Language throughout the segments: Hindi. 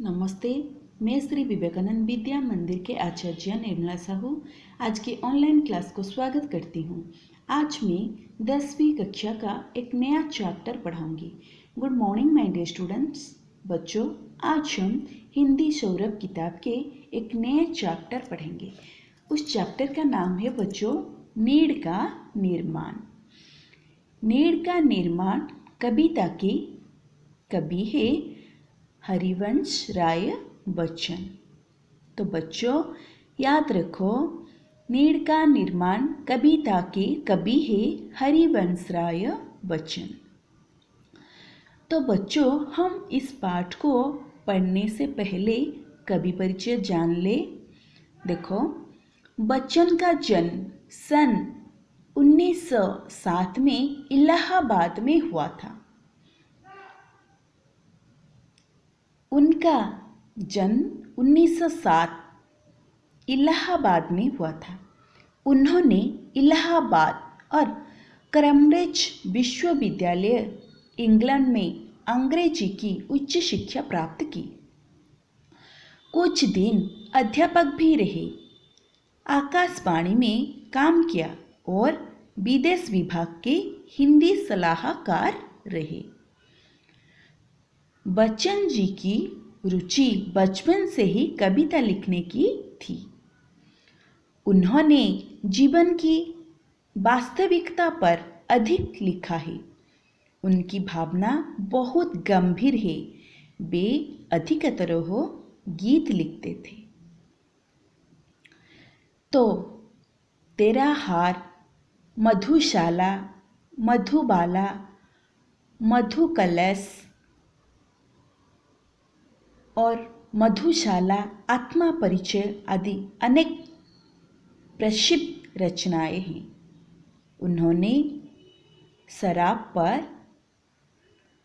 नमस्ते। मैं श्री विवेकानंद विद्या मंदिर के आचार्य निर्मला साहू आज के ऑनलाइन क्लास को स्वागत करती हूँ। आज मैं 10वीं कक्षा का एक नया चैप्टर पढ़ाऊंगी। Good morning my dear students. बच्चों, आज हम हिंदी सौरभ किताब के एक नए चैप्टर पढ़ेंगे। उस चैप्टर का नाम है बच्चों नीड़ का निर्माण। नीड़ का निर्माण कविता की कवि है हरिवंश राय बच्चन। तो बच्चों याद रखो, नीड़ का निर्माण कविता के कवि है हरिवंश राय बच्चन। तो बच्चों हम इस पाठ को पढ़ने से पहले कवि परिचय जान ले। देखो, बच्चन का जन्म सन 1907 में इलाहाबाद में हुआ था। उनका जन्म 1907 इलाहाबाद में हुआ था। उन्होंने इलाहाबाद और कैम्ब्रिज विश्वविद्यालय इंग्लैंड में अंग्रेजी की उच्च शिक्षा प्राप्त की। कुछ दिन अध्यापक भी रहे, आकाशवाणी में काम किया और विदेश विभाग के हिंदी सलाहकार रहे। बच्चन जी की रुचि बचपन से ही कविता लिखने की थी। उन्होंने जीवन की वास्तविकता पर अधिक लिखा है। उनकी भावना बहुत गंभीर है। वे अधिकतर गीत लिखते थे। तो तेरा हार, मधुशाला, मधुबाला, मधुकलश और मधुशाला, आत्मा परिचय आदि अनेक प्रसिद्ध रचनाएं हैं। उन्होंने शराब पर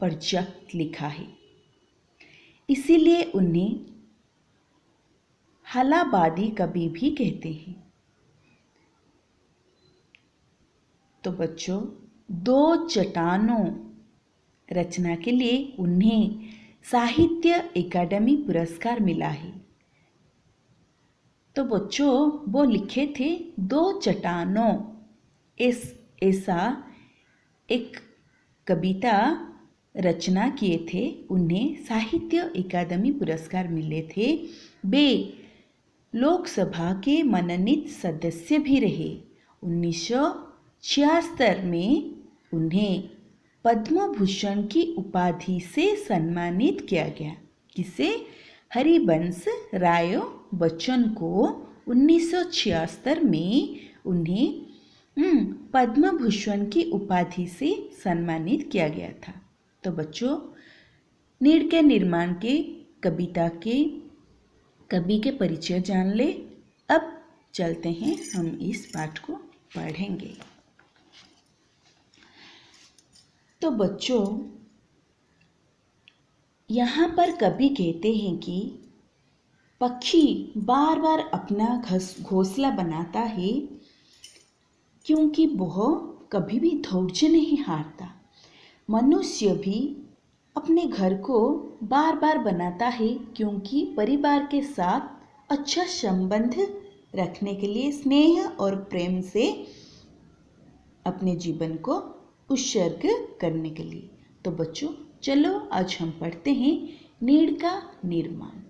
पर्याप्त लिखा है, इसीलिए उन्हें हलाबादी कवि भी कहते हैं। तो बच्चों, दो चट्टानों रचना के लिए उन्हें साहित्य अकादमी पुरस्कार मिला है। तो बच्चों वो लिखे थे दो चट्टानों, ऐसा एक कविता रचना किए थे। उन्हें साहित्य अकादमी पुरस्कार मिले थे। वे लोकसभा के मनोनीत सदस्य भी रहे। 1976 में उन्हें पद्म भूषण की उपाधि से सम्मानित किया गया। किसे? हरिवंश राय बच्चन को 1976 में उन्हें पद्म भूषण की उपाधि से सम्मानित किया गया था। तो बच्चों, नीड़ के निर्माण के कविता के कवि के परिचय जान ले। अब चलते हैं, हम इस पाठ को पढ़ेंगे। तो बच्चों, यहाँ पर कवि कहते हैं कि पक्षी बार बार अपना घोंसला बनाता है क्योंकि वह कभी भी धैर्य नहीं हारता। मनुष्य भी अपने घर को बार बार बनाता है क्योंकि परिवार के साथ अच्छा संबंध रखने के लिए, स्नेह और प्रेम से अपने जीवन को उत्सर्ग करने के लिए। तो बच्चों चलो आज हम पढ़ते हैं नीड़ का निर्माण।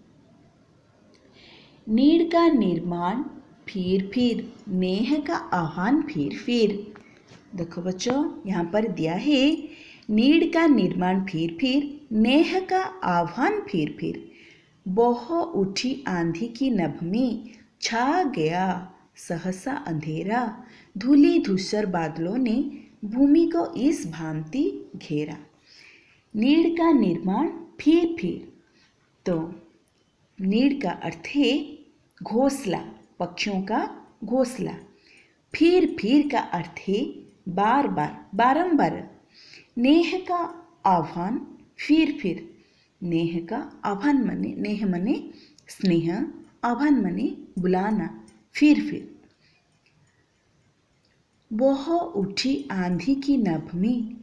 नीड़ का निर्माण फिर नेह का आह्वान फिर। देखो बच्चों, यहाँ पर दिया है नीड़ का निर्माण फिर नेह का आह्वान फिर। बह उठी आंधी की नभ में छा गया सहसा अंधेरा, धूली धूसर बादलों ने भूमि को इस भांति घेरा। नीड़ का निर्माण फिर। तो नीड़ का अर्थ है घोंसला, पक्षियों का घोंसला। फिर का अर्थ है बार बार, बारंबार। नेह का आह्वान फिर। नेह का आह्वान मने, नेह मने स्नेह, आह्वान मने बुलाना, फिर। बह उठी आंधी की नभ में।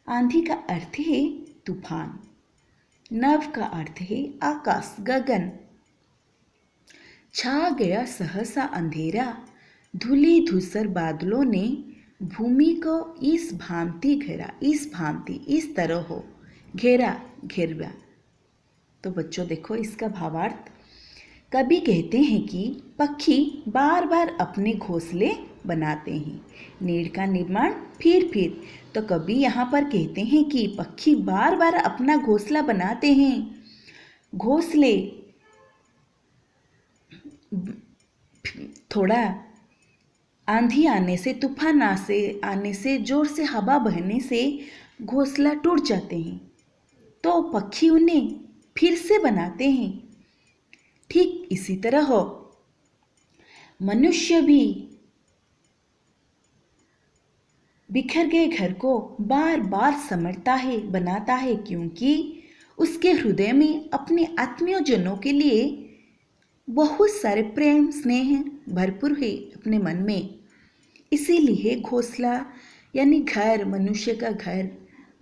आंधी का अर्थ है तूफान। नभ का अर्थ है आकाश, गगन। छा गया सहसा अंधेरा, धूली धूसर बादलों ने भूमि को इस भांति घेरा। इस भांति, इस तरह हो, घेरा, घेरवा। तो बच्चों देखो इसका भावार्थ। कभी कहते हैं कि पक्षी बार बार अपने घोंसले बनाते हैं, नीड़ का निर्माण फिर। तो कभी यहाँ पर कहते हैं कि पक्षी बार बार अपना घोंसला बनाते हैं। घोंसले थोड़ा आंधी आने से, तूफान आने से, जोर से हवा बहने से घोंसला टूट जाते हैं, तो पक्षी उन्हें फिर से बनाते हैं। ठीक इसी तरह हो मनुष्य भी बिखर गए घर को बार बार समटता है, बनाता है, क्योंकि उसके हृदय में अपने आत्मीयजनों के लिए बहुत सारे प्रेम स्नेह भरपूर है अपने मन में। इसीलिए घोंसला यानी घर, मनुष्य का घर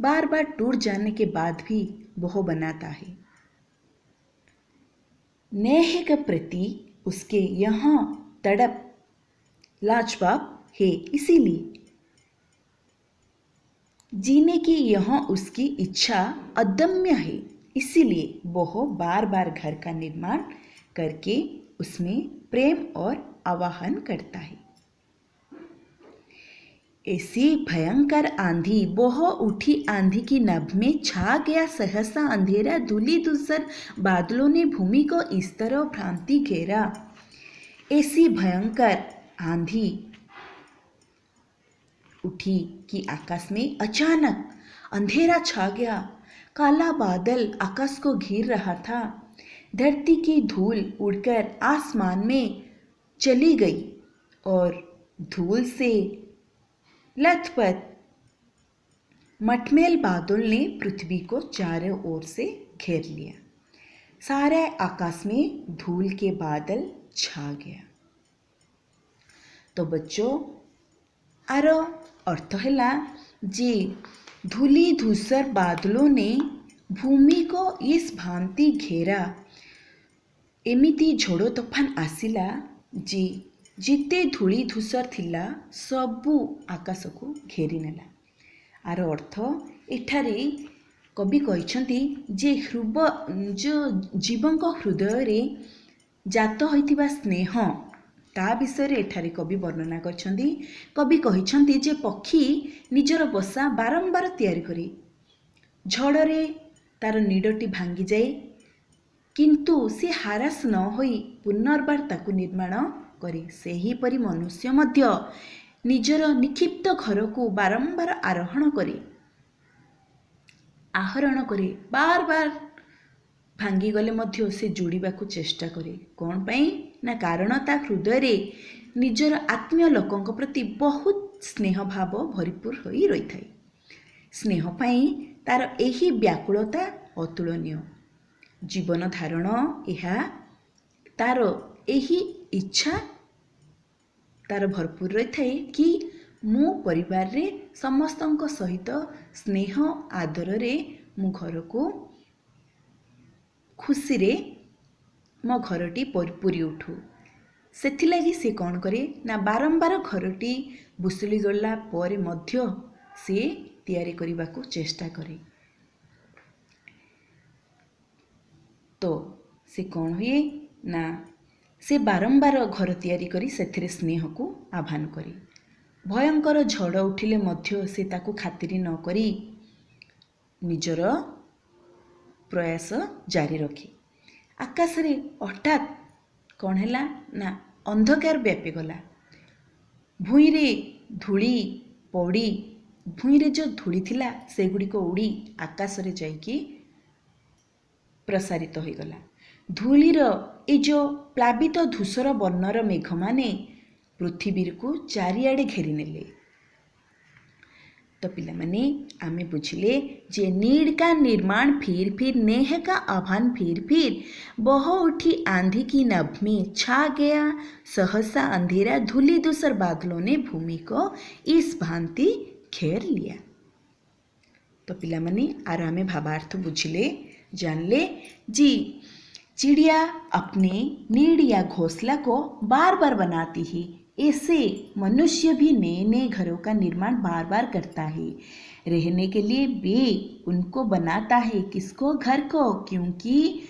बार बार टूट जाने के बाद भी वह बनाता है। नेह के प्रति उसके यहाँ तड़प लाजवाब है, इसीलिए जीने की यहाँ उसकी इच्छा अदम्य है, इसीलिए वह बार बार घर का निर्माण करके उसमें प्रेम और आवाहन करता है। ऐसी भयंकर आंधी, वह उठी आंधी की नभ में छा गया सहसा अंधेरा, धूली धूसर बादलों ने भूमि को इस तरह भ्रांति घेरा। ऐसी भयंकर आंधी उठी कि आकाश में अचानक अंधेरा छा गया, काला बादल आकाश को घेर रहा था। धरती की धूल उड़कर आसमान में चली गई और धूल से लथपथ मटमैल बादल ने पृथ्वी को चारों ओर से घेर लिया। सारे आकाश में धूल के बादल छा गया। तो बच्चों आर अर्थ है जे धूली धूसर बादलों ने भूमि को इस भांति घेरा। एमिति झोड़ तोफान आसिला जे जिते धूली धूसर थिला सबू आकाश को घेरी नेला। आर अर्थ एठारे कवि कहते जे जो जीवन हृदय रे जात होइथिबा स्नेह ता विषय एठारे कवि वर्णना करछंती। कवि कहछंती जे पक्षी निजर बसा बारंबार तैयारी करे, झड़रे तार निडटी भांगी जाए, किंतु से हारास न होई पुनर्बार ताकू निर्माण करे। सेहीपरि मनुष्य मध्य निजर निक्षिप्त घर को बारंबार आहरण करे, बार बार भांगी गले मध्य से जोड़िबा को चेष्टा करे। कौन पाई ना कारण ता हृदय रे निजर आत्मीय लोकंक प्रति बहुत स्नेह भाव भरपूर होई रही थाए। स्नेह पाई तार एही व्याकुलता अतुलनीय। जीवन धारण यह तार एही इच्छा तार भरपूर रही थाए कि मो परिवार रे समस्तंक सहित स्नेह आदर रे मो घर को खुशी रे मो घरटी पूरी उठू। सेथिलागी से कौन करे ना बारंबार घरटी बुसुली गला पर मध्य से तैयारी करने को चेष्टा करे। तो से कौन हुए ना से बारंबार घर तैयारी करी सेथिरे स्नेह को आह्वान करे। भयंकर झड़ उठिले मध्य से ताकू खातिरी न करी निजर प्रयास जारी रखे। आकाश रे हठात कौन हैला ना अंधकार व्यापी गला। भूई रे धूली पड़ी, भूई रे जो धूली थिला सेगुड़ी को उड़ी आकाश रे जाइकी प्रसारित हो गला। धूलीर ए जो प्लावित धूसर वर्णर मेघ माने पृथ्वी को चारिआडे घेरी नेले। तो पिला माने आमे बुझिले जे नीड़ का निर्माण फिर नेह का आह्वान फिर बह उठी आंधी की नभ में छा गया सहसा अंधेरा, धूली धूसर बादलों ने भूमि को इस भांति घेर लिया। तो पिला माने आर आमे भावार्थ बुझिले। जानले जी। चिड़िया अपने नीड या घोंसला को बार बार बनाती है। ऐसे मनुष्य भी नए नए घरों का निर्माण बार बार करता है। रहने के लिए वे उनको बनाता है, किसको? घर को, क्योंकि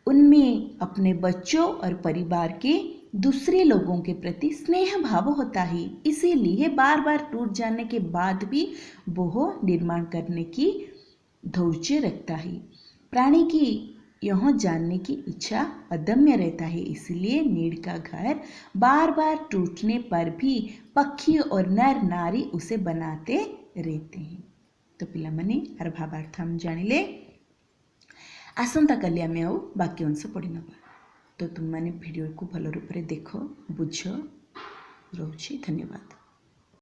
उनमें अपने बच्चों और परिवार के दूसरे लोगों के प्रति स्नेह भाव होता है। इसीलिए बार बार टूट जाने के बाद भी वह निर्माण करने की धैर्य रखता है। प्राणी की यह जानने की इच्छा अदम्य रहता है, इसलिए नीड़ का घर बार बार टूटने पर भी पक्षी और नर नारी उसे बनाते रहते हैं। तो पिलामाने आर भावार्थ हम जानिले। आसंता काली आमे आउ बाकी अंश पढ़ी नबा। तो तुम माने वीडियो को भल रूप से देख, बुझ। रहुछि। धन्यवाद।